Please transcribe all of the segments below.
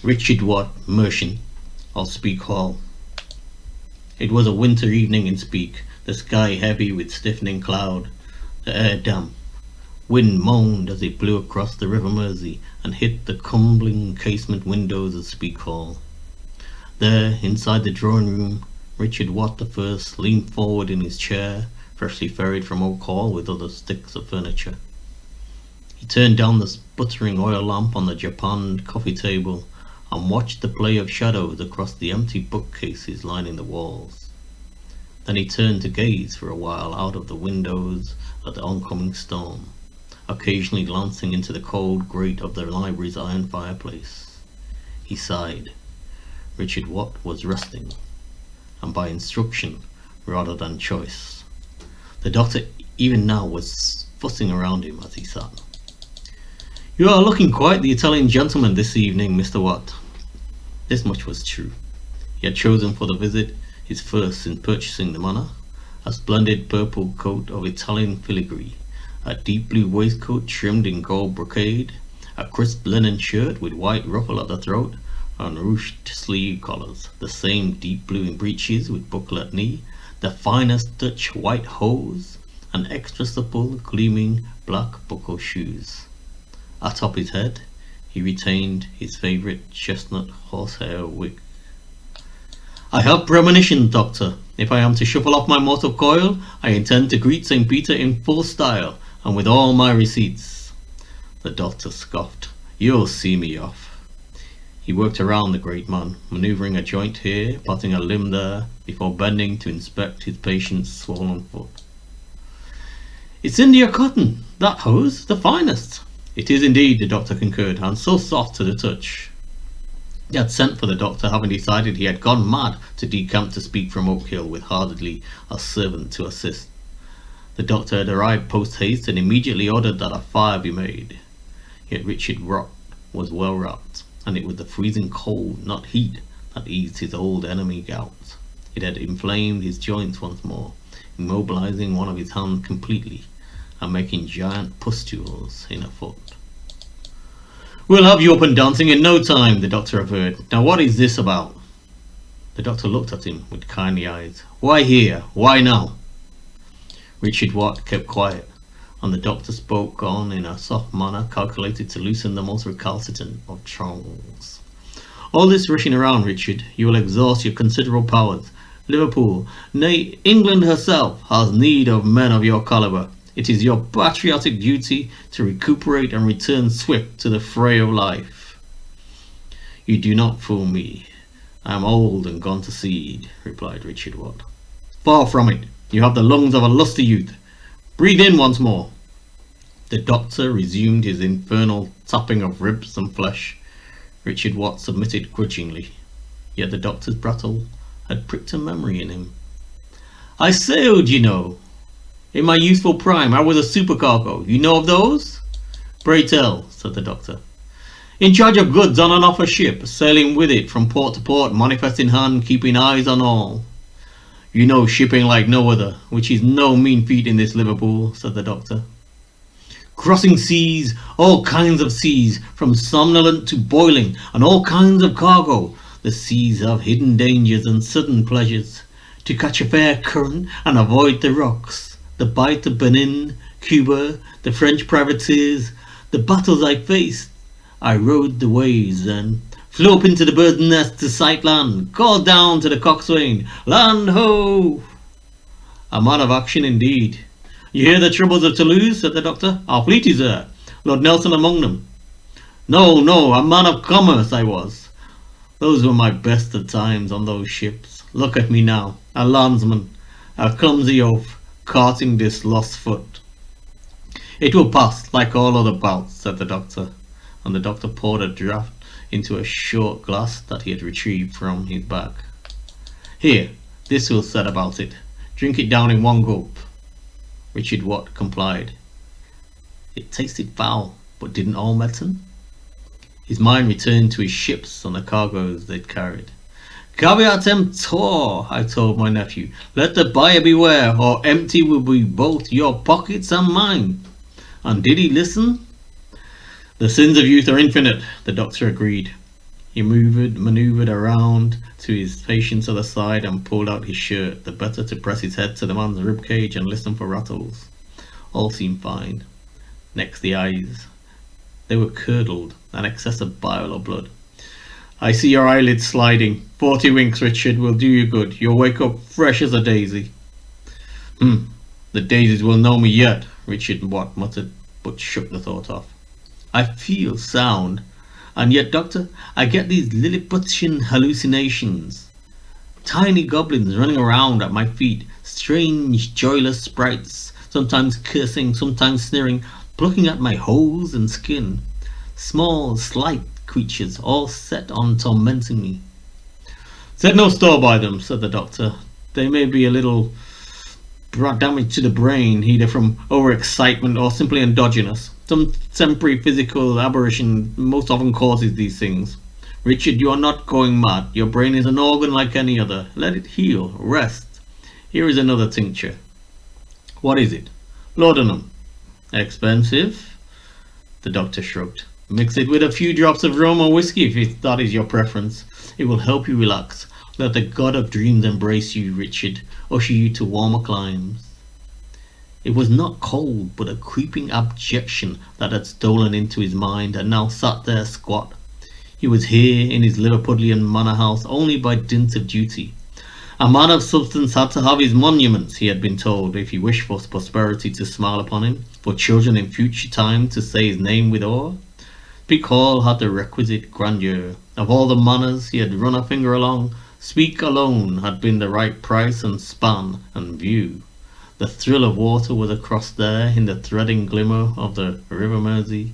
Richard Watt, Merchant of Speke Hall. It was a winter evening in Speke, the sky heavy with stiffening cloud, the air damp. Wind moaned as it blew across the River Mersey and hit the crumbling casement windows of Speke Hall. There, inside the drawing room, Richard Watt the First leaned forward in his chair, freshly ferried from Oak Hall with other sticks of furniture. He turned down the sputtering oil lamp on the japanned coffee table and watched the play of shadows across the empty bookcases lining the walls. Then he turned to gaze for a while out of the windows at the oncoming storm, occasionally glancing into the cold grate of the library's iron fireplace. He sighed. Richard Watt was resting, and by instruction rather than choice. The doctor even now was fussing around him as he sat. "You are looking quite the Italian gentleman this evening, Mr. Watt." This much was true. He had chosen for the visit, his first since purchasing the manor, a splendid purple coat of Italian filigree, a deep blue waistcoat trimmed in gold brocade, a crisp linen shirt with white ruffle at the throat, and ruched sleeve collars, the same deep blue in breeches with buckle at knee, the finest Dutch white hose, and extra supple, gleaming black buckle shoes. Atop his head, he retained his favourite chestnut horsehair wig. "I have premonitions, Doctor. If I am to shuffle off my mortal coil, I intend to greet St. Peter in full style, and with all my receipts." The doctor scoffed. "You'll see me off." He worked around the great man, manoeuvring a joint here, patting a limb there, before bending to inspect his patient's swollen foot. "It's India cotton, that hose, the finest." "It is indeed," the doctor concurred, "and so soft to the touch." He had sent for the doctor, having decided he had gone mad to decamp to speak from Oak Hill with hardly a servant to assist. The doctor had arrived post-haste and immediately ordered that a fire be made. Yet Richard Watt was well wrapped, and it was the freezing cold, not heat, that eased his old enemy gout. It had inflamed his joints once more, immobilizing one of his hands completely, and making giant pustules in a foot. "We'll have you up and dancing in no time," the doctor averred. "Now what is this about?" The doctor looked at him with kindly eyes. "Why here? Why now?" Richard Watt kept quiet, and the doctor spoke on in a soft manner calculated to loosen the most recalcitrant of tongues. "All this rushing around, Richard, you will exhaust your considerable powers. Liverpool, nay, England herself, has need of men of your calibre. It is your patriotic duty to recuperate and return swift to the fray of life." "You do not fool me. I am old and gone to seed," replied Richard Watt. "Far from it. You have the lungs of a lusty youth. Breathe in once more." The doctor resumed his infernal tapping of ribs and flesh. Richard Watt submitted grudgingly. Yet the doctor's prattle had pricked a memory in him. "I sailed, you know. In my youthful prime, I was a supercargo. You know of those?" "Pray tell," said the doctor. "In charge of goods on and off a ship, sailing with it from port to port, manifest in hand, keeping eyes on all." "You know shipping like no other, which is no mean feat in this Liverpool," said the doctor. "Crossing seas, all kinds of seas, from somnolent to boiling, and all kinds of cargo. The seas have hidden dangers and sudden pleasures. To catch a fair current and avoid the rocks, the bite of Benin, Cuba, the French privateers, the battles I faced. I rode the waves then, flew up into the bird's nest to sight land, called down to the coxswain, 'Land ho!' A man of action indeed." "You hear the troubles of Toulouse?" said the doctor. "Our fleet is there, Lord Nelson among them." No, a man of commerce I was. Those were my best of times on those ships. Look at me now, a landsman, a clumsy oaf, carting this lost foot." "It will pass, like all other bouts," said the doctor, and the doctor poured a draught into a short glass that he had retrieved from his bag. "Here, this will set about it. Drink it down in one gulp." Richard Watt complied. It tasted foul, but didn't all medicine? His mind returned to his ships and the cargoes they'd carried. "Caveat emptor," I told my nephew. "Let the buyer beware, or empty will be both your pockets and mine." And did he listen? "The sins of youth are infinite," the doctor agreed. He maneuvered around to his patient's other side and pulled out his shirt, the better to press his head to the man's ribcage and listen for rattles. All seemed fine. Next, the eyes. They were curdled, an excess of bile or blood. I see your eyelids sliding. 40 winks, Richard, will do you good. You'll wake up fresh as a daisy. The daisies will know me yet, Richard Watt muttered, but shook the thought off. I feel sound, and yet, Doctor, I get these Lilliputian hallucinations. Tiny goblins running around at my feet, strange, joyless sprites, sometimes cursing, sometimes sneering, plucking at my hose and skin. Small, slight creatures, all set on tormenting me. Set no store by them, said the doctor. They may be a little damage to the brain, either from overexcitement or simply endogenous. Some temporary physical aberration most often causes these things. Richard, you are not going mad. Your brain is an organ like any other. Let it heal. Rest. Here is another tincture. What is it? Laudanum. Expensive? The doctor shrugged. Mix it with a few drops of rum or whiskey if that is your preference. It will help you relax. Let the god of dreams embrace you, Richard, usher you to warmer climes. It was not cold, but a creeping abjection that had stolen into his mind and now sat there squat. He was here in his Liverpudlian manor house only by dint of duty. A man of substance had to have his monuments, he had been told, if he wished for prosperity to smile upon him, for children in future time to say his name with awe. Speke Hall had the requisite grandeur. Of all the manors he had run a finger along, Speke alone had been the right price and span and view. The thrill of water was across there in the threading glimmer of the River Mersey.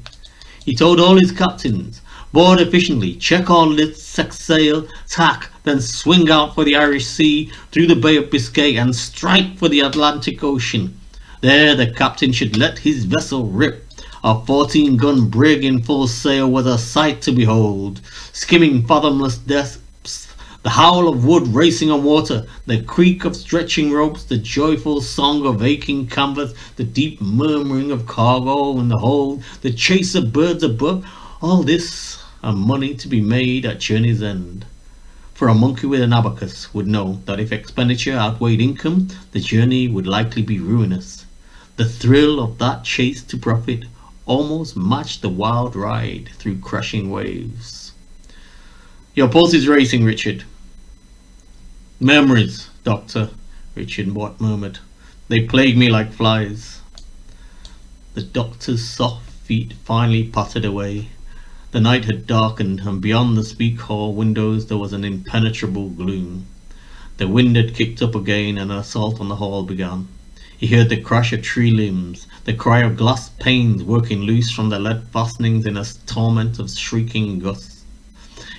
He told all his captains, board efficiently, check on lit, set sail, tack, then swing out for the Irish Sea, through the Bay of Biscay, and strike for the Atlantic Ocean. There the captain should let his vessel rip. A 14-gun brig in full sail was a sight to behold, skimming fathomless depths, the howl of wood racing on water, the creak of stretching ropes, the joyful song of aching canvas, the deep murmuring of cargo in the hold, the chase of birds above, all this and money to be made at journey's end. For a monkey with an abacus would know that if expenditure outweighed income, the journey would likely be ruinous. The thrill of that chase to profit almost matched the wild ride through crashing waves. Your pulse is racing, Richard. Memories, Doctor, Richard Watt murmured. They plague me like flies. The doctor's soft feet finally pattered away. The night had darkened, and beyond the Speke Hall windows there was an impenetrable gloom. The wind had kicked up again, and an assault on the hall began. He heard the crash of tree limbs, the cry of glass panes working loose from the lead fastenings in a torment of shrieking gusts.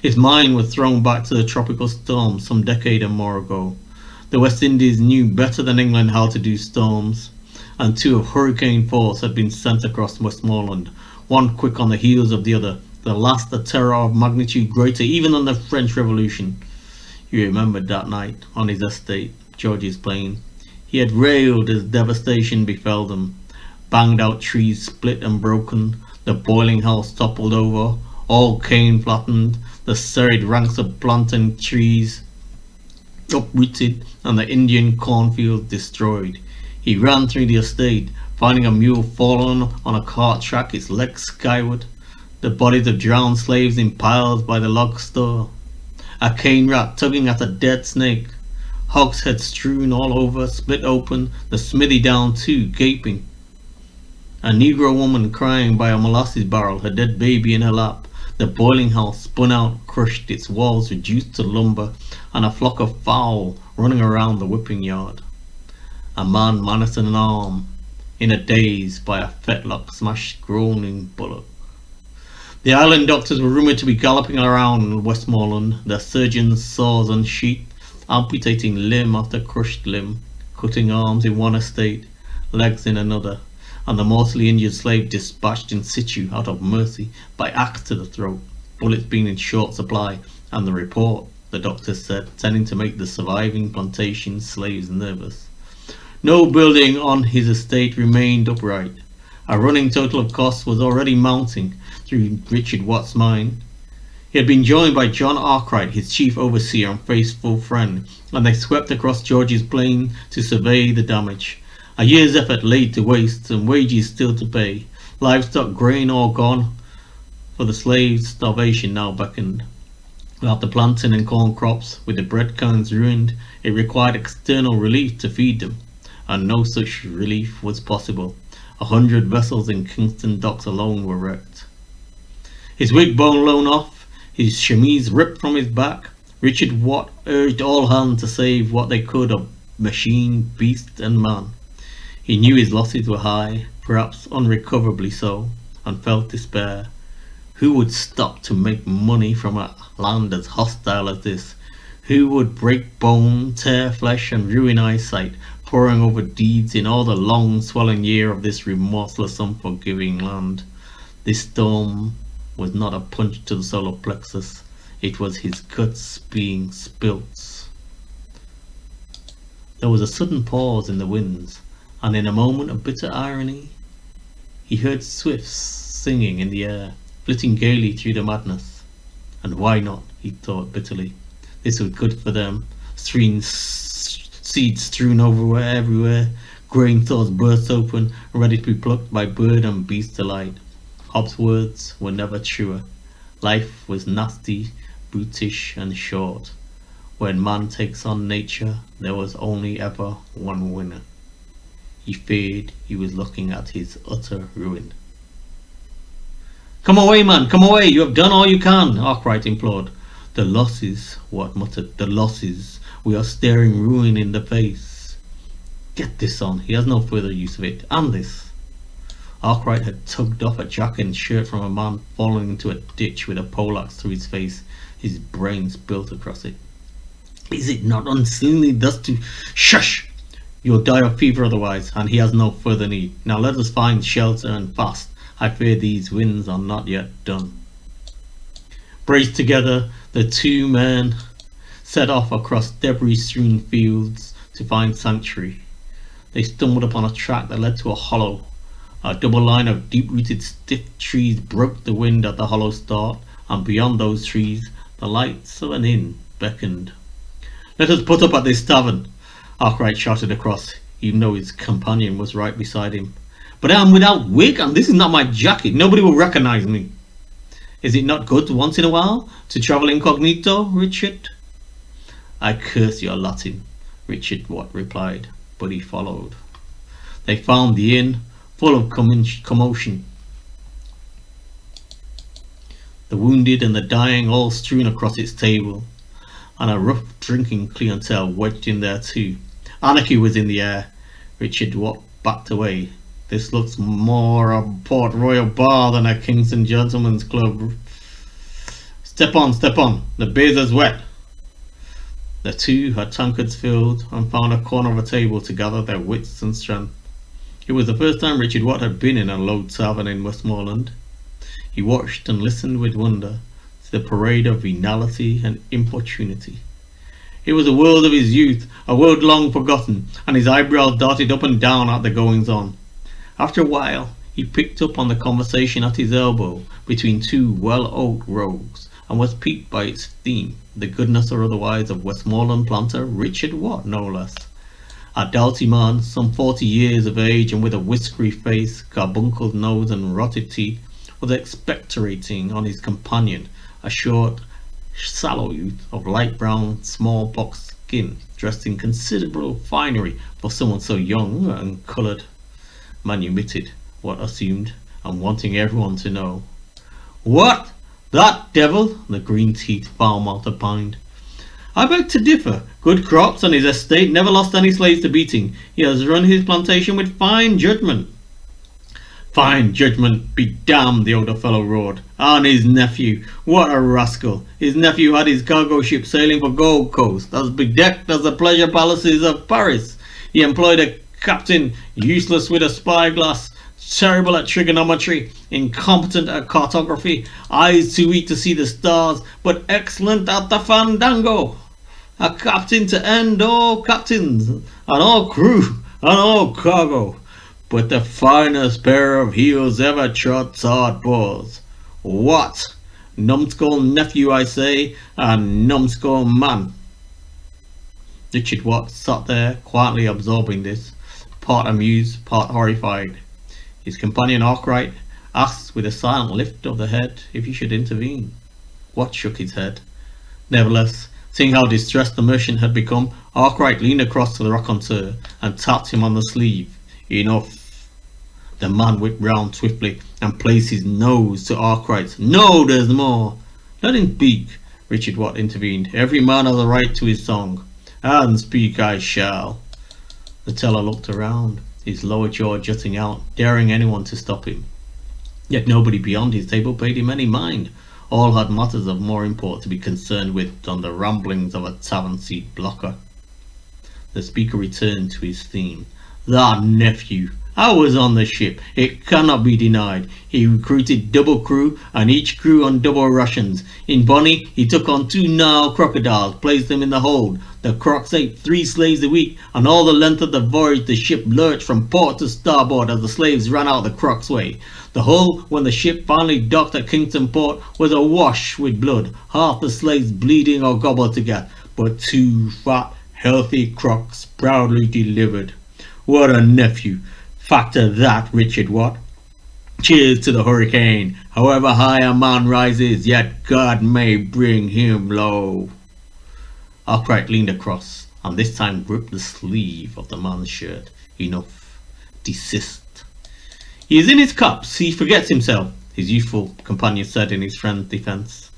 His mind was thrown back to the tropical storm some decade or more ago. The West Indies knew better than England how to do storms, and two of hurricane force had been sent across Westmoreland, one quick on the heels of the other, the last a terror of magnitude greater even than the French Revolution. He remembered that night on his estate, George's Plain. He had railed as devastation befell them. Banged out trees split and broken, the boiling house toppled over, all cane flattened, the serried ranks of plantain trees uprooted, and the Indian cornfields destroyed. He ran through the estate, finding a mule fallen on a cart track, its legs skyward, the bodies of drowned slaves in piles by the log store, a cane rat tugging at a dead snake, hogsheads strewn all over, split open, the smithy down too, gaping, a Negro woman crying by a molasses barrel, her dead baby in her lap. The boiling house spun out, crushed, its walls reduced to lumber, and a flock of fowl running around the whipping yard. A man menacing an arm, in a daze by a fetlock smashed groaning bullock. The island doctors were rumoured to be galloping around Westmoreland, their surgeons' saws unsheathed, amputating limb after crushed limb, cutting arms in one estate, legs in another, and the mortally injured slave dispatched in situ out of mercy by axe to the throat, bullets being in short supply, and the report, the doctors said, tending to make the surviving plantation slaves nervous. No building on his estate remained upright. A running total of costs was already mounting through Richard Watt's mind. He had been joined by John Arkwright, his chief overseer and faithful friend, and they swept across George's Plain to survey the damage. A year's effort laid to waste, and wages still to pay. Livestock, grain all gone. For the slaves, starvation now beckoned. Without the plantain and corn crops, with the bread cans ruined, it required external relief to feed them, and no such relief was possible. 100 vessels in Kingston docks alone were wrecked. His wig bone blown off, his chemise ripped from his back, Richard Watt urged all hands to save what they could of machine, beast and man. He knew his losses were high, perhaps unrecoverably so, and felt despair. Who would stop to make money from a land as hostile as this? Who would break bone, tear flesh and ruin eyesight, poring over deeds in all the long swelling year of this remorseless unforgiving land? This storm was not a punch to the solar plexus, it was his guts being spilt. There was a sudden pause in the winds, and in a moment of bitter irony, he heard swifts singing in the air, flitting gaily through the madness. And why not, he thought bitterly. This was good for them. Seeds strewn everywhere, grain stores burst open, ready to be plucked by bird and beast alike. Hobbes' words were never truer. Life was nasty, brutish and short. When man takes on nature, there was only ever one winner. He feared he was looking at his utter ruin. "Come away, man, come away, you have done all you can," Arkwright implored. "The losses," Watt muttered, "the losses. We are staring ruin in the face." "Get this on," he has no further use of it, "and this." Arkwright had tugged off a jacket and shirt from a man falling into a ditch with a poleaxe through his face, his brains built across it. "Is it not unseemly thus to—" "Shush! You'll die of fever otherwise, and he has no further need. Now let us find shelter and fast. I fear these winds are not yet done." Braced together, the two men set off across debris-strewn fields to find sanctuary. They stumbled upon a track that led to a hollow. A double line of deep-rooted stiff trees broke the wind at the hollow start, and beyond those trees, the lights of an inn beckoned. "Let us put up at this tavern," Arkwright shouted across, even though his companion was right beside him. "But I am without wig, and this is not my jacket. Nobody will recognize me." "Is it not good once in a while to travel incognito, Richard?" "I curse your Latin," Richard Watt replied, but he followed. They found the inn, full of commotion. The wounded and the dying all strewn across its table, and a rough drinking clientele wedged in there too. Anarchy was in the air. Richard Watt backed away. "This looks more a Port Royal bar than a Kingston gentleman's club." Step on, the beer's as wet." The two had tankards filled and found a corner of a table to gather their wits and strength. It was the first time Richard Watt had been in a low tavern in Westmoreland. He watched and listened with wonder to the parade of venality and importunity. It was the world of his youth, a world long forgotten, and his eyebrows darted up and down at the goings-on. After a while, he picked up on the conversation at his elbow between two well-oiled rogues, and was piqued by its theme, the goodness or otherwise of Westmoreland planter Richard Watt, no less. A doughty man, some 40 years of age and with a whiskery face, carbuncled nose and rotted teeth, was expectorating on his companion, a short, sallow youth of light brown, smallpox skin, dressed in considerable finery for someone so young and coloured. Manumitted, Watt assumed, and wanting everyone to know. "What? That devil?" the green-teethed foul-mouthed opined. "I beg to differ. Good crops, and his estate never lost any slaves to beating. He has run his plantation with fine judgment." "Fine judgment be damned," the older fellow roared. "And his nephew, what a rascal! His nephew had his cargo ship sailing for Gold Coast, as bedecked as the pleasure palaces of Paris. He employed a captain useless with a spyglass, terrible at trigonometry, incompetent at cartography, eyes too weak to see the stars, but excellent at the fandango. A captain to end all captains, and all crew, and all cargo, but the finest pair of heels ever trod hard boards. What? Numbskull nephew, I say, and numbskull man. Richard Watt sat there, quietly absorbing this, part amused, part horrified. His companion Arkwright asked with a silent lift of the head if he should intervene. Watt shook his head. Nevertheless, seeing how distressed the merchant had become, Arkwright leaned across to the raconteur and tapped him on the sleeve. Enough. The man whipped round swiftly and placed his nose to Arkwright's. No, there's more. Let him speak, Richard Watt intervened. Every man has a right to his song. And speak I shall. The teller looked around, his lower jaw jutting out, daring anyone to stop him. Yet nobody beyond his table paid him any mind. All had matters of more import to be concerned with than the ramblings of a tavern seat blocker. The speaker returned to his theme. That nephew, I was on the ship, it cannot be denied. He recruited double crew, and each crew on double rations. In Bonny, he took on 2 Nile crocodiles, placed them in the hold. The crocs ate 3 slaves a week, and all the length of the voyage the ship lurched from port to starboard as the slaves ran out the crocs' way. The hull, when the ship finally docked at Kingston Port, was awash with blood, half the slaves bleeding or gobbled to death, but 2 fat, healthy crocs proudly delivered. What a nephew! Factor that, Richard Watt. Cheers to the hurricane. However high a man rises, yet God may bring him low. Arkwright leaned across, and this time gripped the sleeve of the man's shirt. Enough. Desist. He is in his cups, he forgets himself, his youthful companion said in his friend's defence.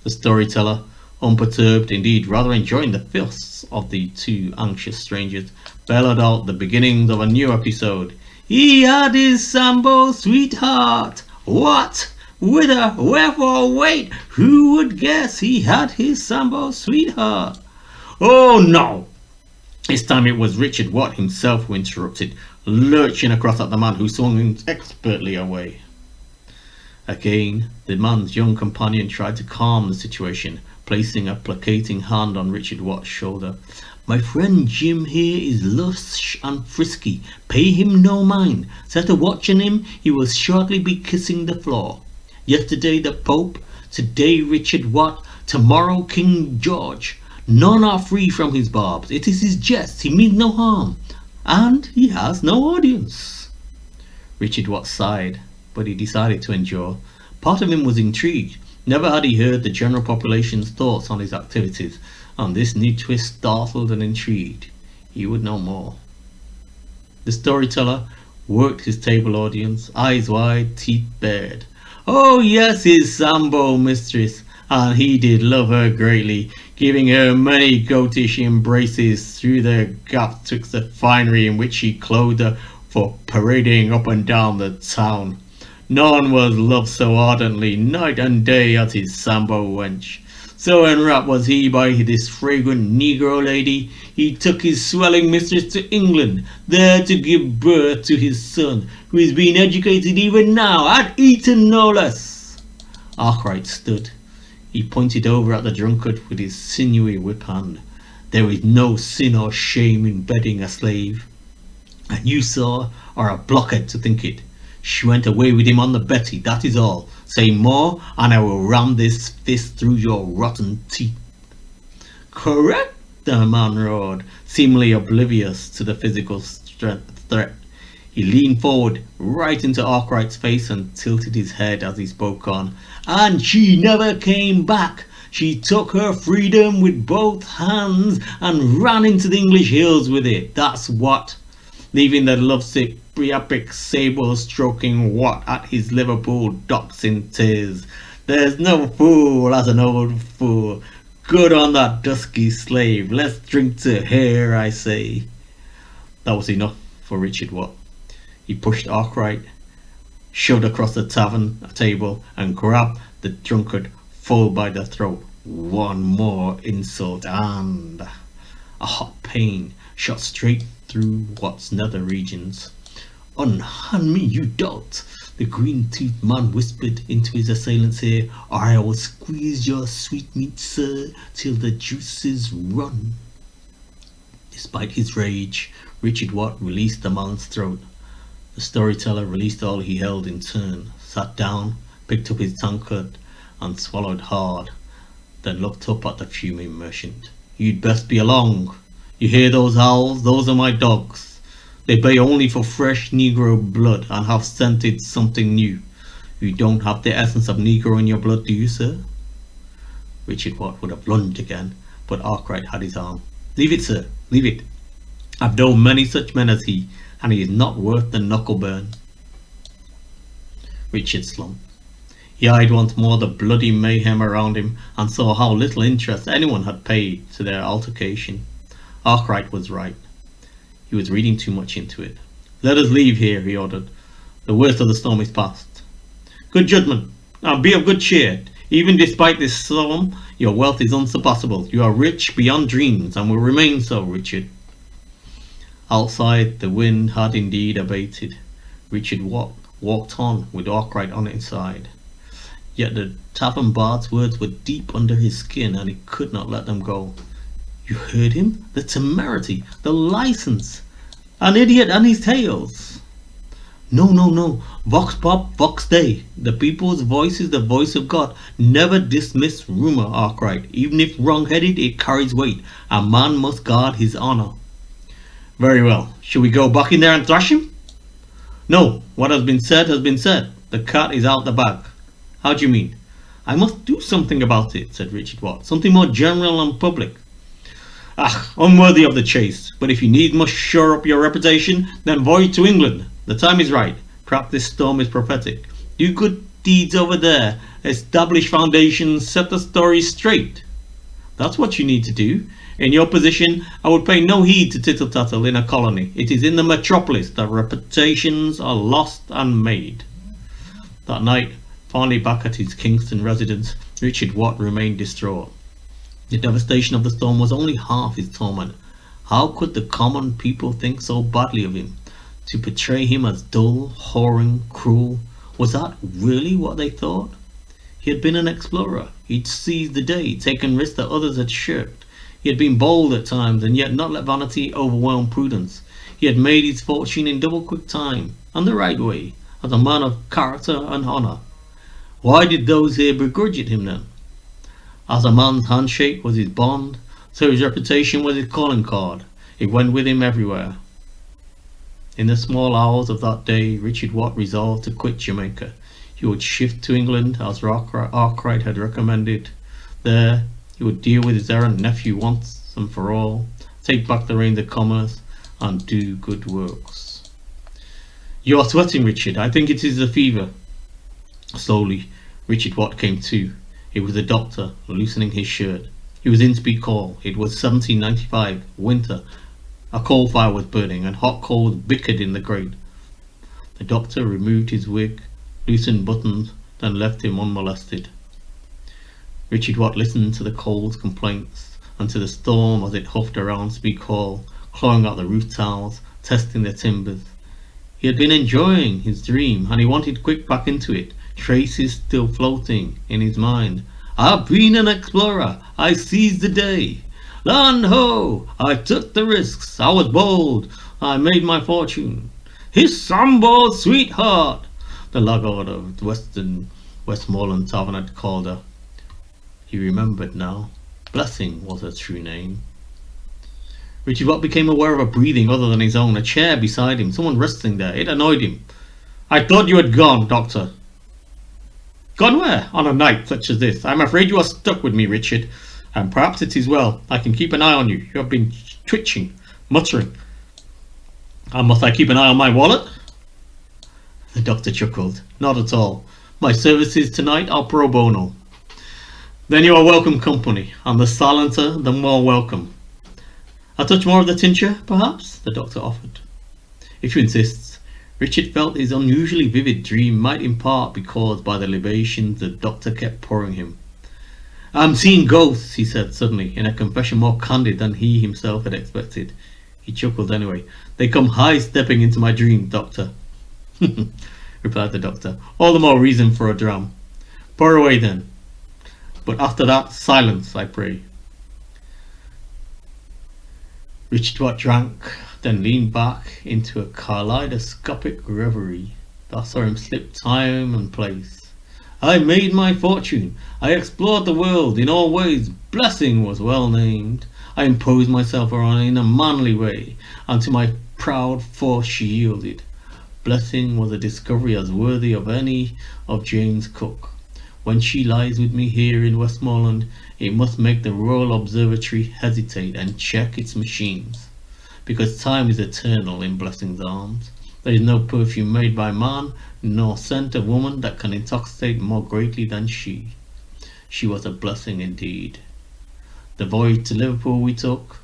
The storyteller, unperturbed, indeed rather enjoying the filths of the 2 anxious strangers, bellowed out the beginnings of a new episode. He had his Sambo sweetheart. What? Whither? Wherefore? Wait! Who would guess he had his Sambo sweetheart? Oh no! This time it was Richard Watt himself who interrupted, lurching across at the man who swung him expertly away. Again, the man's young companion tried to calm the situation, placing a placating hand on Richard Watt's shoulder. My friend Jim here is lush and frisky. Pay him no mind. Set a watch on him, he will shortly be kissing the floor. Yesterday the Pope, today Richard Watt, tomorrow King George. None are free from his barbs. It is his jest, he means no harm. And he has no audience. Richard Watt sighed, but he decided to endure. Part of him was intrigued. Never had he heard the general population's thoughts on his activities. On this new twist, startled and intrigued, he would know more. The storyteller worked his table audience, eyes wide, teeth bared. Oh yes, his Sambo mistress, and he did love her greatly, giving her many goatish embraces through the gap twixt the finery in which he clothed her for parading up and down the town. None was loved so ardently night and day as his Sambo wench. So enwrapped was he by this fragrant negro lady, he took his swelling mistress to England, there to give birth to his son, who is being educated even now, at Eton no less. Arkwright stood. He pointed over at the drunkard with his sinewy whip hand. There is no sin or shame in bedding a slave. And you, sir, are a blockhead to think it. She went away with him on the Betty, that is all. Say more, and I will ram this fist through your rotten teeth. Correct, the man roared, seemingly oblivious to the physical threat. He leaned forward, right into Arkwright's face, and tilted his head as he spoke on. And she never came back. She took her freedom with both hands and ran into the English hills with it. That's what. Leaving the lovesick Priapic sable stroking Watt at his Liverpool docks in tears. There's no fool as an old fool. Good on that dusky slave. Let's drink to her, I say. That was enough for Richard Watt. He pushed Arkwright, shoved across the tavern table, and grabbed the drunkard full by the throat. One more insult, and a hot pain shot straight through Watt's nether regions. Unhand me, you dolt, the green-toothed man whispered into his assailant's ear, or I will squeeze your sweetmeat, sir, till the juices run. Despite his rage, Richard Watt released the man's throat. The storyteller released all he held in turn, sat down, picked up his tankard, and swallowed hard, then looked up at the fuming merchant. "You'd best be along. You hear those howls? Those are my dogs. They bay only for fresh Negro blood and have scented something new. You don't have the essence of Negro in your blood, do you, sir?" Richard Watt would have lunged again, but Arkwright had his arm. "Leave it, sir, leave it. I've known many such men as he, and he is not worth the knuckle burn." Richard slumped. He eyed once more the bloody mayhem around him and saw how little interest anyone had paid to their altercation. Arkwright was right. He was reading too much into it. "Let us leave here," he ordered. "The worst of the storm is past." "Good judgment. Now be of good cheer. Even despite this storm, your wealth is unsurpassable. You are rich beyond dreams and will remain so, Richard." Outside, the wind had indeed abated. Richard walked on with Arkwright on his side. Yet the tavern bard's words were deep under his skin, and he could not let them go. You heard him? The temerity, the license, an idiot and his tales. No. Vox pop, vox dei. The people's voice is the voice of God. Never dismiss rumor, Arkwright. Even if wrong-headed, it carries weight. A man must guard his honor. Very well. Shall we go back in there and thrash him? No. What has been said has been said. The cat is out the bag. How do you mean? I must do something about it, said Richard Watt. Something more general and public. Unworthy of the chase. But if you need must shore up your reputation, then voyage to England. The time is right. Perhaps this storm is prophetic. Do good deeds over there. Establish foundations. Set the story straight. That's what you need to do. In your position, I would pay no heed to tittle-tattle in a colony. It is in the metropolis that reputations are lost and made. That night, finally back at his Kingston residence, Richard Watt remained distraught. The devastation of the storm was only half his torment. How could the common people think so badly of him? To portray him as dull, whoring, cruel, was that really what they thought? He had been an explorer. He'd seized the day, taken risks that others had shirked. He had been bold at times, and yet not let vanity overwhelm prudence. He had made his fortune in double-quick time, and the right way, as a man of character and honour. Why did those here begrudge it him then? As a man's handshake was his bond, so his reputation was his calling card. It went with him everywhere. In the small hours of that day, Richard Watt resolved to quit Jamaica. He would shift to England, as Arkwright had recommended. There, he would deal with his errant nephew once and for all, take back the reins of commerce, and do good works. You are sweating, Richard. I think it is the fever. Slowly, Richard Watt came to. It was the doctor, loosening his shirt. He was in Speke Hall. It was 1795, winter. A coal fire was burning, and hot coals bickered in the grate. The doctor removed his wig, loosened buttons, then left him unmolested. Richard Watt listened to the coal's complaints, and to the storm as it huffed around Speke Hall, clawing out the roof tiles, testing the timbers. He had been enjoying his dream, and he wanted quick back into it, traces still floating in his mind. I've been an explorer. I seized the day. Land ho! I took the risks. I was bold. I made my fortune. His sambo sweetheart, the laggard of Westmoreland Tavern had called her. He remembered now. Blessing was her true name. Richard Watt became aware of a breathing other than his own, a chair beside him, someone resting there. It annoyed him. I thought you had gone, Doctor. Gone where? On a night such as this. I'm afraid you are stuck with me, Richard. And perhaps it is well. I can keep an eye on you. You have been twitching, muttering. And must I keep an eye on my wallet? The doctor chuckled. Not at all. My services tonight are pro bono. Then you are welcome company, and the silenter the more welcome. A touch more of the tincture, perhaps? The doctor offered. If you insist. Richard felt his unusually vivid dream might in part be caused by the libations the doctor kept pouring him. I'm seeing ghosts, he said suddenly, in a confession more candid than he himself had expected. He chuckled anyway. They come high-stepping into my dreams, Doctor. Replied the doctor. All the more reason for a dram. Pour away then. But after that, silence, I pray. Richard Watt drank, then leaned back into a kaleidoscopic reverie that saw him slip time and place. I made my fortune. I explored the world in all ways. Blessing was well named. I imposed myself on her in a manly way, and to my proud force she yielded. Blessing was a discovery as worthy of any of James Cook. When she lies with me here in Westmoreland, it must make the Royal Observatory hesitate and check its machines, because time is eternal in Blessing's arms. There is no perfume made by man, nor scent of woman that can intoxicate more greatly than she. She was a blessing indeed. The voyage to Liverpool we took,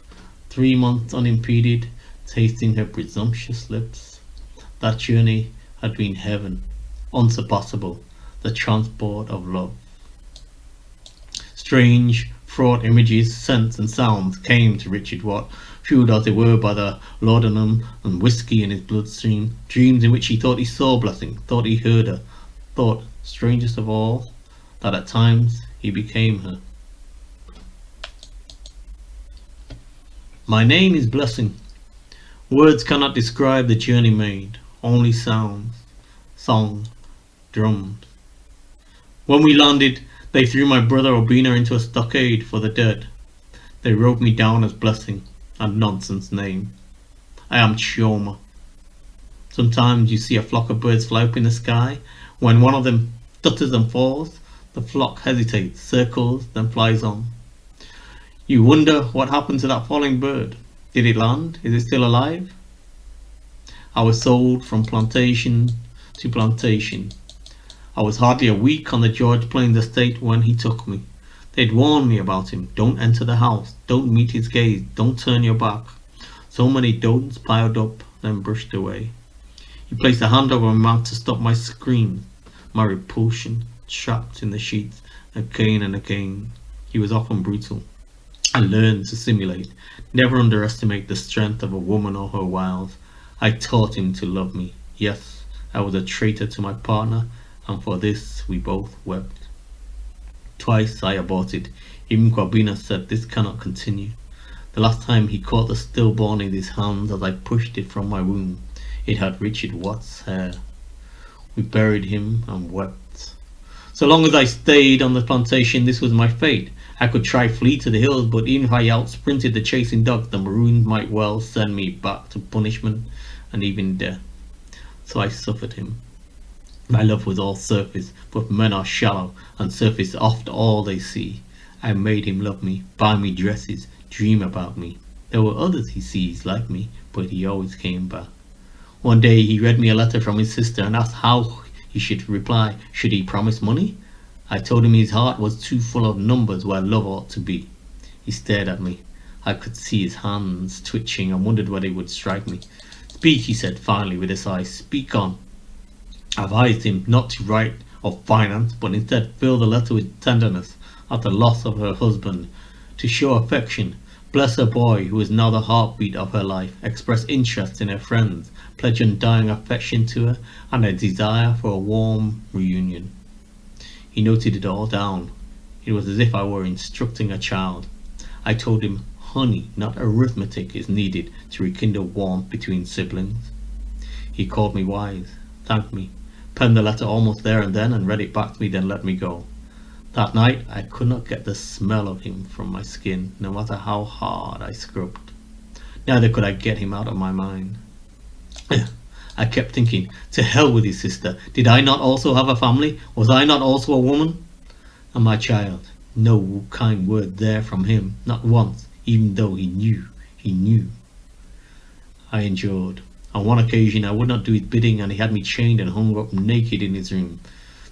3 months unimpeded, tasting her presumptuous lips. That journey had been heaven, unsurpassable, the transport of love. Strange, fraught images, scents and sounds came to Richard Watt, fueled as they were by the laudanum and whiskey in his bloodstream, dreams in which he thought he saw Blessing, thought he heard her, thought, strangest of all, that at times he became her. My name is Blessing. Words cannot describe the journey made, only sounds, song, drums. When we landed, they threw my brother Obina into a stockade for the dead. They wrote me down as Blessing, a nonsense name. I am Chioma. Sometimes you see a flock of birds fly up in the sky. When one of them stutters and falls, the flock hesitates, circles, then flies on. You wonder what happened to that falling bird. Did it land? Is it still alive? I was sold from plantation to plantation. I was hardly a week on the George Plains estate when he took me. They'd warned me about him. Don't enter the house. Don't meet his gaze. Don't turn your back. So many don'ts piled up, then brushed away. He placed a hand over my mouth to stop my screams, my repulsion, trapped in the sheets, again and again. He was often brutal. I learned to simulate. Never underestimate the strength of a woman or her wiles. I taught him to love me. Yes, I was a traitor to my partner, and for this we both wept. Twice I aborted. Even Kwabena said this cannot continue. The last time he caught the stillborn in his hands as I pushed it from my womb. It had Richard Watt's hair. We buried him and wept. So long as I stayed on the plantation, this was my fate. I could try flee to the hills, but even if I out-sprinted the chasing dogs, the maroons might well send me back to punishment and even death. So I suffered him. My love was all surface, but men are shallow, and surface is oft all they see. I made him love me, buy me dresses, dream about me. There were others he sees like me, but he always came back. One day he read me a letter from his sister and asked how he should reply. Should he promise money? I told him his heart was too full of numbers where love ought to be. He stared at me. I could see his hands twitching and wondered whether he would strike me. Speak, he said finally with a sigh. Speak on. I advised him not to write of finance, but instead fill the letter with tenderness at the loss of her husband, to show affection, bless her boy who is now the heartbeat of her life, express interest in her friends, pledge undying affection to her, and a desire for a warm reunion. He noted it all down. It was as if I were instructing a child. I told him honey, not arithmetic, is needed to rekindle warmth between siblings. He called me wise, thanked me, penned the letter almost there and then, and read it back to me, then let me go. That night I could not get the smell of him from my skin, no matter how hard I scrubbed. Neither could I get him out of my mind. I kept thinking, to hell with his sister. Did I not also have a family? Was I not also a woman? And my child, no kind word there from him, not once, even though he knew. I endured. On one occasion I would not do his bidding, and he had me chained and hung up naked in his room.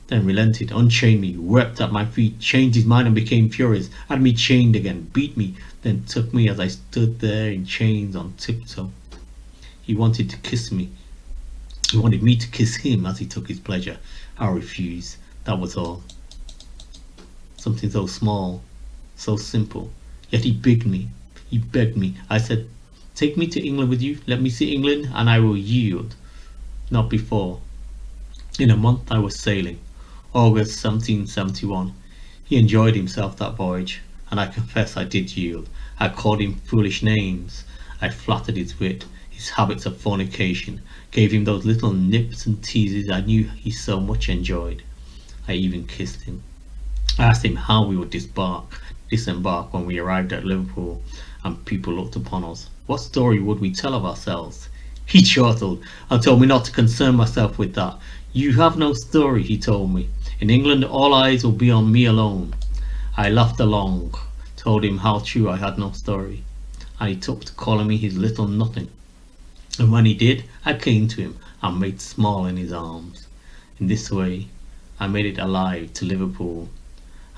Then relented, unchained me, wept at my feet, changed his mind and became furious, had me chained again, beat me, then took me as I stood there in chains on tiptoe. He wanted to kiss me. He wanted me to kiss him as he took his pleasure. I refused. That was all. Something so small, so simple. Yet he begged me. He begged me. I said, take me to England with you. Let me see England and I will yield. Not before. In a month I was sailing. August 1771. He enjoyed himself that voyage, and I confess I did yield. I called him foolish names. I flattered his wit, his habits of fornication, gave him those little nips and teases I knew he so much enjoyed. I even kissed him. I asked him how we would disembark when we arrived at Liverpool and people looked upon us. What story would we tell of ourselves? He chortled and told me not to concern myself with that. You have no story, he told me. In England all eyes will be on me alone. I laughed along, told him how true I had no story, and he took to calling me his little nothing. And when he did, I came to him and made small in his arms. In this way, I made it alive to Liverpool.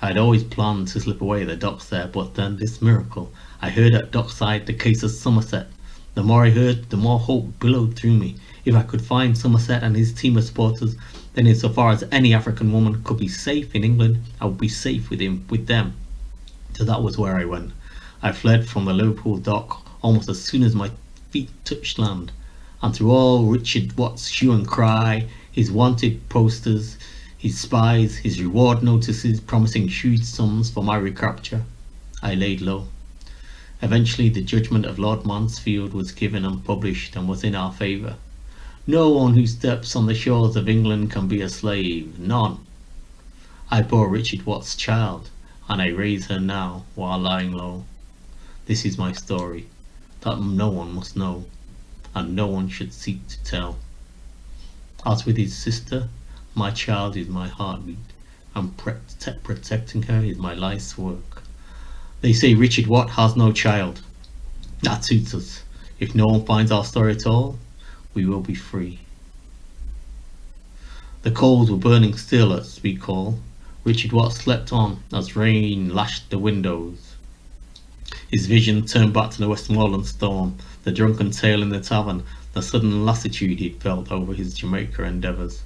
I had always planned to slip away at the docks there, but then this miracle. I heard at dockside the case of Somerset. The more I heard, the more hope billowed through me. If I could find Somerset and his team of supporters, then insofar as any African woman could be safe in England, I would be safe with them. So that was where I went. I fled from the Liverpool dock almost as soon as my feet touched land, and through all Richard Watt's hue and cry, his wanted posters, his spies, his reward notices promising huge sums for my recapture, I laid low. Eventually the judgment of Lord Mansfield was given and published and was in our favour. No one who steps on the shores of England can be a slave, none. I bore Richard Watt's child, and I raise her now while lying low. This is my story, that no one must know, and no one should seek to tell. As with his sister, my child is my heartbeat, and protecting her is my life's work. They say Richard Watt has no child. That suits us. If no one finds our story at all, we will be free. The coals were burning still at Speak Hall. Richard Watt slept on as rain lashed the windows. His vision turned back to the Westmoreland storm, the drunken tale in the tavern, the sudden lassitude he'd felt over his Jamaica endeavours.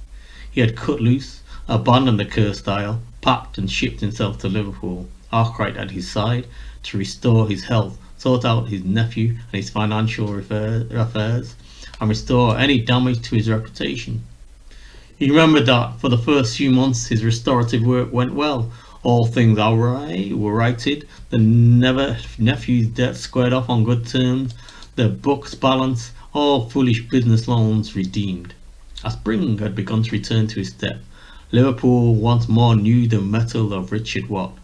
He had cut loose, abandoned the cursed isle, packed and shipped himself to Liverpool, Arkwright at his side, to restore his health, sort out his nephew and his financial affairs, and restore any damage to his reputation. He remembered that for the first few months his restorative work went well. All things were righted, the nephew's debt squared off on good terms, the books balanced, all foolish business loans redeemed. As spring had begun to return to his step, Liverpool once more knew the mettle of Richard Watt.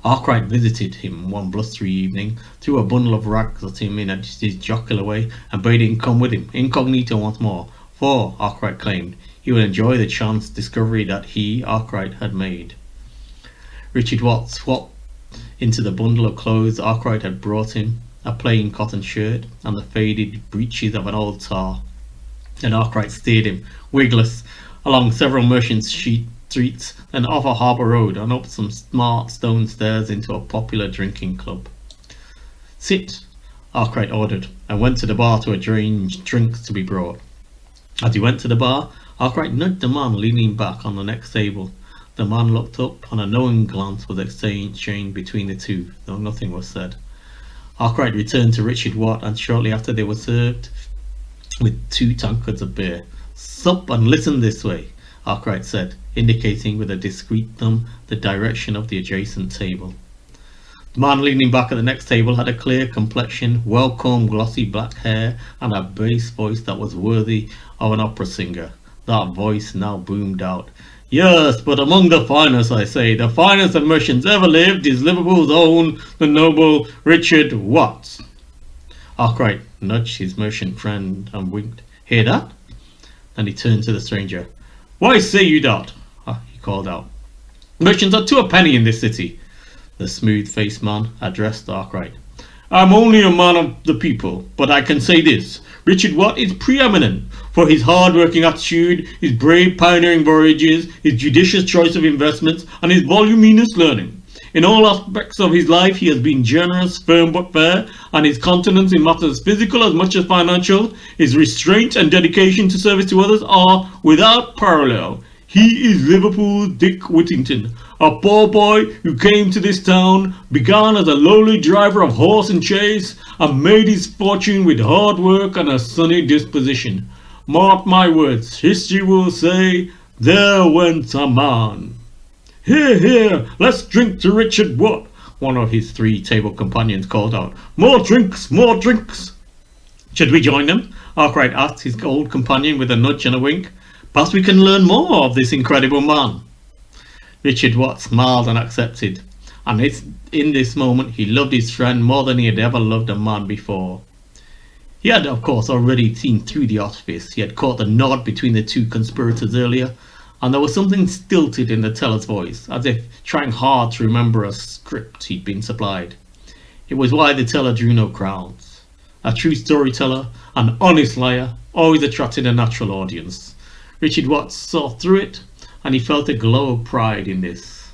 Arkwright visited him one blustery evening, threw a bundle of rags at him in his jocular way, and bade him come with him, incognito once more, for, Arkwright claimed, he would enjoy the chance discovery that he, Arkwright, had made. Richard Watt swapped into the bundle of clothes Arkwright had brought him, a plain cotton shirt and the faded breeches of an old tar. Then Arkwright steered him, wigless, along several merchants' streets, then off a harbour road and up some smart stone stairs into a popular drinking club. Sit, Arkwright ordered, and went to the bar to arrange drinks to be brought. As he went to the bar, Arkwright nudged the man leaning back on the next table. The man looked up, and a knowing glance was exchanged between the two, though nothing was said. Arkwright returned to Richard Watt, and shortly after they were served with 2 tankards of beer. Sup and listen this way, Arkwright said, indicating with a discreet thumb the direction of the adjacent table. The man leaning back at the next table had a clear complexion, well-combed glossy black hair, and a bass voice that was worthy of an opera singer. That voice now boomed out. Yes, but among the finest, I say, the finest of merchants ever lived is Liverpool's own, the noble Richard Watt. Arkwright nudged his merchant friend and winked. Hear that? Then he turned to the stranger. Why say you that? He called out. Merchants are 2 a penny in this city. The smooth-faced man addressed Arkwright. I'm only a man of the people, but I can say this. Richard Watt is preeminent for his hard-working attitude, his brave pioneering voyages, his judicious choice of investments, and his voluminous learning. In all aspects of his life he has been generous, firm but fair, and his continence in matters physical as much as financial, his restraint and dedication to service to others are without parallel. He is Liverpool's Dick Whittington, a poor boy who came to this town, began as a lowly driver of horse and chaise, and made his fortune with hard work and a sunny disposition. Mark my words, history will say, there went a man. Here, here, let's drink to Richard Watt, one of his 3 table companions called out. More drinks, more drinks. Should we join them? Arkwright asked his old companion with a nudge and a wink. Perhaps we can learn more of this incredible man. Richard Watt smiled and accepted, and in this moment he loved his friend more than he had ever loved a man before. He had, of course, already seen through the artifice. He had caught the nod between the two conspirators earlier, and there was something stilted in the teller's voice, as if trying hard to remember a script he'd been supplied. It was why the teller drew no crowds. A true storyteller, an honest liar, always attracted a natural audience. Richard Watts saw through it, and he felt a glow of pride in this.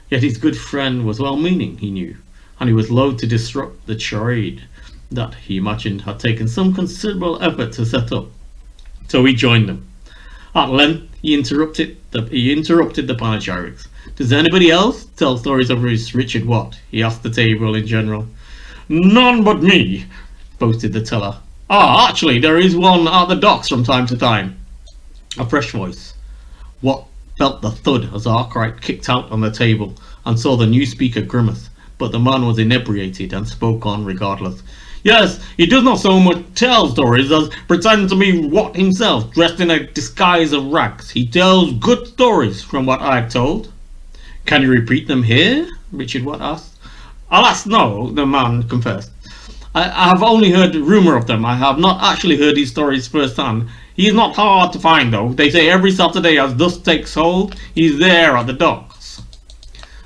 Yet his good friend was well-meaning, he knew, and he was loath to disrupt the charade that he imagined had taken some considerable effort to set up. So he joined them. At length, he interrupted the panegyrics. "Does anybody else tell stories of Richard Watt?" he asked the table in general. "None but me," boasted the teller. "Ah, actually, there is one at the docks from time to time." A fresh voice. Watt felt the thud as Arkwright kicked out on the table and saw the new speaker grimace, but the man was inebriated and spoke on regardless. "Yes, he does not so much tell stories as pretend to be Watt himself, dressed in a disguise of rags. He tells good stories, from what I've told." "Can you repeat them here?" Richard Watt asked. "Alas, no," the man confessed. I have only heard rumour of them. I have not actually heard these stories firsthand. He is not hard to find, though. They say every Saturday as dusk takes hold, he's there at the docks."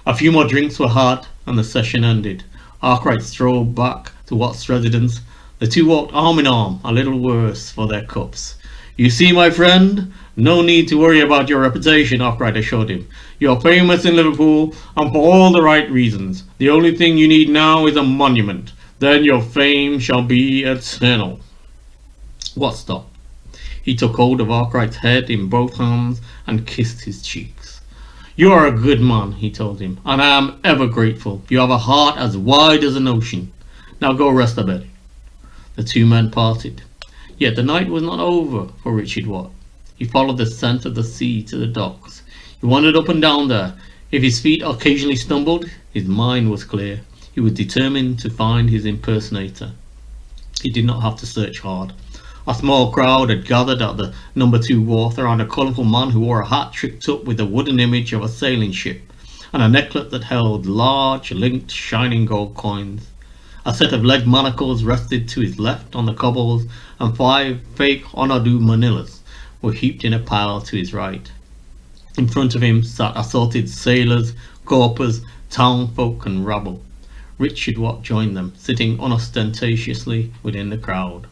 A few more drinks were had, and the session ended. Arkwright strolled back to Watt's residence. The two walked arm in arm, a little worse for their cups. "You see, my friend, no need to worry about your reputation," Arkwright assured him. "You're famous in Liverpool, and for all the right reasons. The only thing you need now is a monument. Then your fame shall be eternal." Watt stopped. He took hold of Arkwright's head in both hands and kissed his cheeks. "You are a good man," he told him, "and I am ever grateful. You have a heart as wide as an ocean. Now go rest a bit." The two men parted. Yet the night was not over for Richard Watt. He followed the scent of the sea to the docks. He wandered up and down there. If his feet occasionally stumbled, his mind was clear. He was determined to find his impersonator. He did not have to search hard. A small crowd had gathered at the number 2 wharf around a colourful man who wore a hat tricked up with a wooden image of a sailing ship and a necklet that held large, linked, shining gold coins. A set of leg manacles rested to his left on the cobbles, and 5 fake Onadu manillas were heaped in a pile to his right. In front of him sat assorted sailors, corpers, townfolk and rabble. Richard Watt joined them, sitting unostentatiously within the crowd.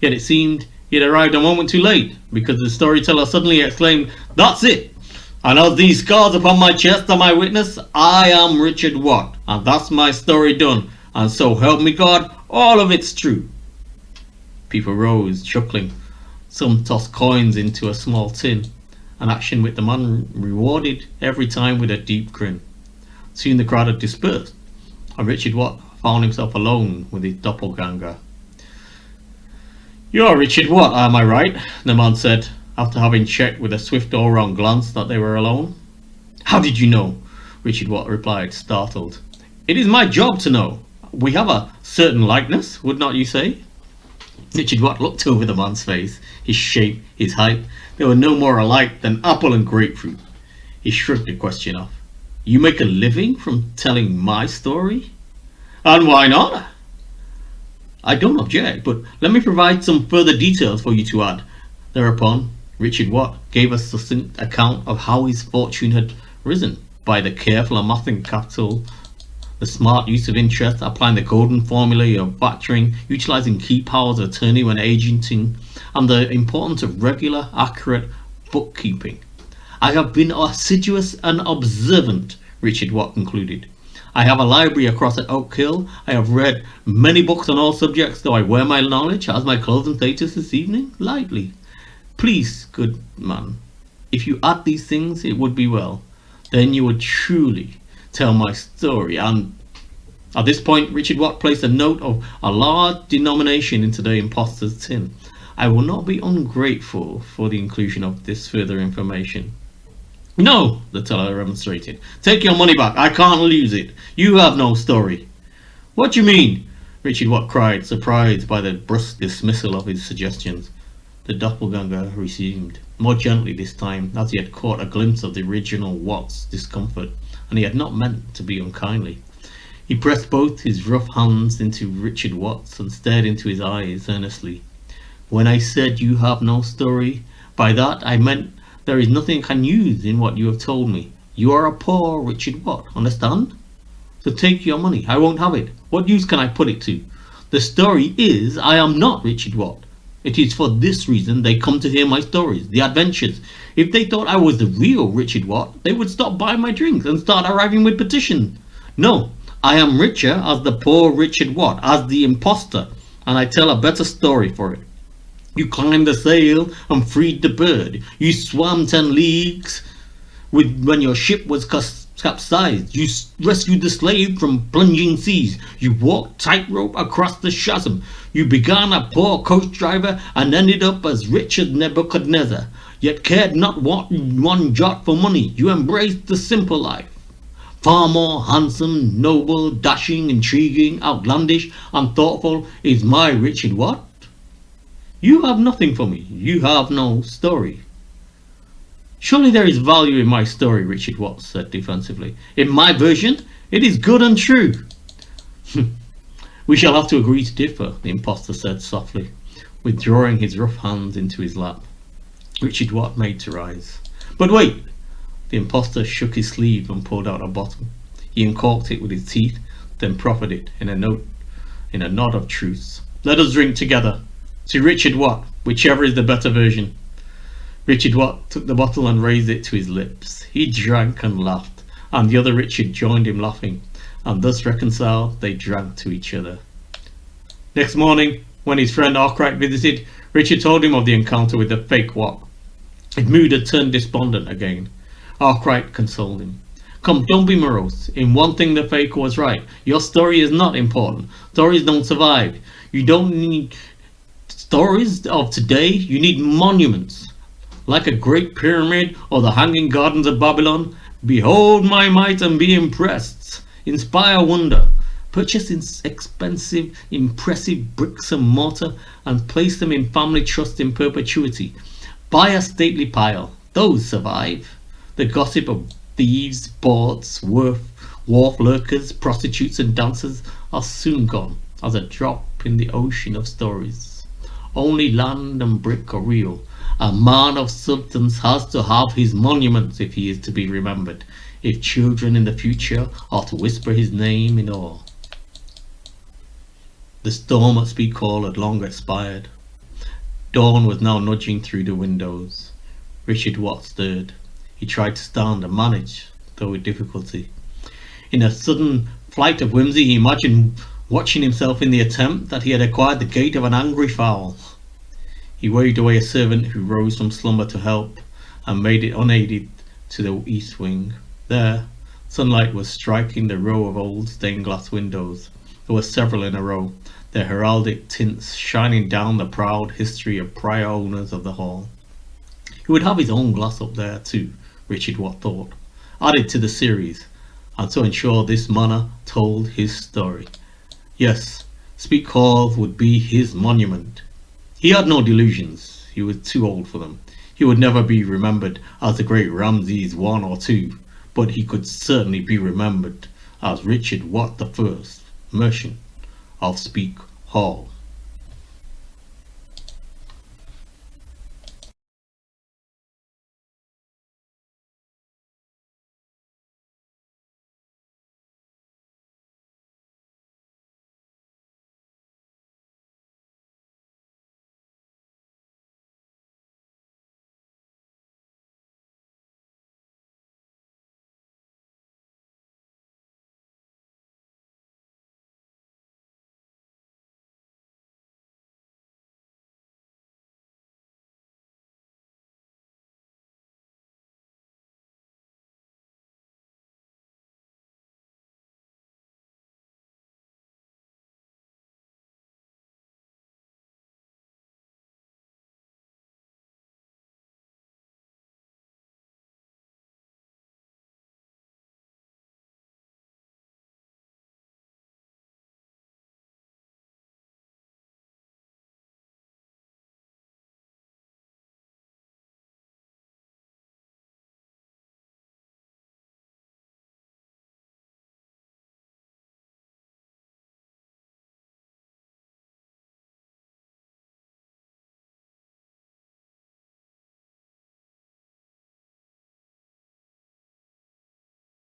Yet it seemed he had arrived a moment too late, because the storyteller suddenly exclaimed, "That's it! And as these scars upon my chest are my witness, I am Richard Watt, and that's my story done, and so help me God, all of it's true." People rose, chuckling. Some tossed coins into a small tin, an action which the man rewarded every time with a deep grin. Soon the crowd had dispersed, and Richard Watt found himself alone with his doppelganger. "You're Richard Watt, am I right?" the man said, after having checked with a swift all-round glance that they were alone. "How did you know?" Richard Watt replied, startled. "It is my job to know. We have a certain likeness, would not you say?" Richard Watt looked over the man's face, his shape, his height. They were no more alike than apple and grapefruit. He shrugged the question off. "You make a living from telling my story?" "And why not?" "I don't object, but let me provide some further details for you to add." Thereupon, Richard Watt gave a succinct account of how his fortune had risen by the careful amassing capital, the smart use of interest, applying the golden formula of factoring, utilizing key powers of attorney when agenting, and the importance of regular, accurate bookkeeping. "I have been assiduous and observant," Richard Watt concluded. "I have a library across at Oak Hill. I have read many books on all subjects, though I wear my knowledge, as my clothes and status this evening, lightly. Please, good man, if you add these things, it would be well. Then you would truly tell my story." And at this point, Richard Watt placed a note of a large denomination into the impostor's tin. "I will not be ungrateful for the inclusion of this further information." "No," the teller remonstrated. "Take your money back. I can't lose it. You have no story." "What do you mean?" Richard Watt cried, surprised by the brusque dismissal of his suggestions. The doppelganger resumed, more gently this time, as he had caught a glimpse of the original Watt's discomfort, and he had not meant to be unkindly. He pressed both his rough hands into Richard Watt's and stared into his eyes earnestly. When I said you have no story, by that I meant there is nothing I can use in what you have told me. You are a poor Richard Watt, understand? So take your money. I won't have it. What use can I put it to? The story is I am not Richard Watt. It is for this reason they come to hear my stories, the adventures. If they thought I was the real Richard Watt, they would stop buying my drinks and start arriving with petitions. No, I am richer as the poor Richard Watt, as the impostor, and I tell a better story for it. You climbed the sail and freed the bird. You swam 10 leagues when your ship was capsized. You rescued the slave from plunging seas. You walked tightrope across the chasm. You began a poor coach driver and ended up as Richard Nebuchadnezzar, yet cared not one jot for money. You embraced the simple life. Far more handsome, noble, dashing, intriguing, outlandish, and thoughtful is my Richard Watt. You have nothing for me. You have no story. Surely there is value in my story, Richard Watt said defensively. In my version, it is good and true. We shall have to agree to differ, the impostor said softly, withdrawing his rough hands into his lap. Richard Watt made to rise. But wait! The impostor shook his sleeve and pulled out a bottle. He uncorked it with his teeth, then proffered it in a nod of truce. Let us drink together. To Richard Watt, whichever is the better version. Richard Watt took the bottle and raised it to his lips. He drank and laughed, and the other Richard joined him laughing, and thus reconciled they drank to each other. Next morning, when his friend Arkwright visited, Richard told him of the encounter with the fake Watt. His mood had turned despondent again. Arkwright consoled him. Come, don't be morose. In one thing the fake was right. Your story is not important. Stories don't survive. You don't need stories of today. You need monuments. Like a great pyramid or the hanging gardens of Babylon. Behold my might and be impressed. Inspire wonder. Purchase expensive, impressive bricks and mortar and place them in family trust in perpetuity. Buy a stately pile. Those survive. The gossip of thieves, bawds, wharf lurkers, prostitutes and dancers are soon gone as a drop in the ocean of stories. Only land and brick are real. A man of substance has to have his monuments if he is to be remembered, if children in the future are to whisper his name in awe. The storm at Speke Hall had long expired. Dawn was now nudging through the windows. Richard Watt stirred. He tried to stand and manage, though with difficulty. In a sudden flight of whimsy, he imagined watching himself in the attempt that he had acquired the gait of an angry fowl. He waved away a servant who rose from slumber to help, and made it unaided to the east wing. There, sunlight was striking the row of old stained glass windows. There were several in a row, their heraldic tints shining down the proud history of prior owners of the hall. He would have his own glass up there too, Richard Watt thought, added to the series, and so ensure this manor told his story. Yes, Speke Hall would be his monument. He had no delusions. He was too old for them. He would never be remembered as the great Ramses I or II, but he could certainly be remembered as Richard Watt I, merchant of Speke Hall.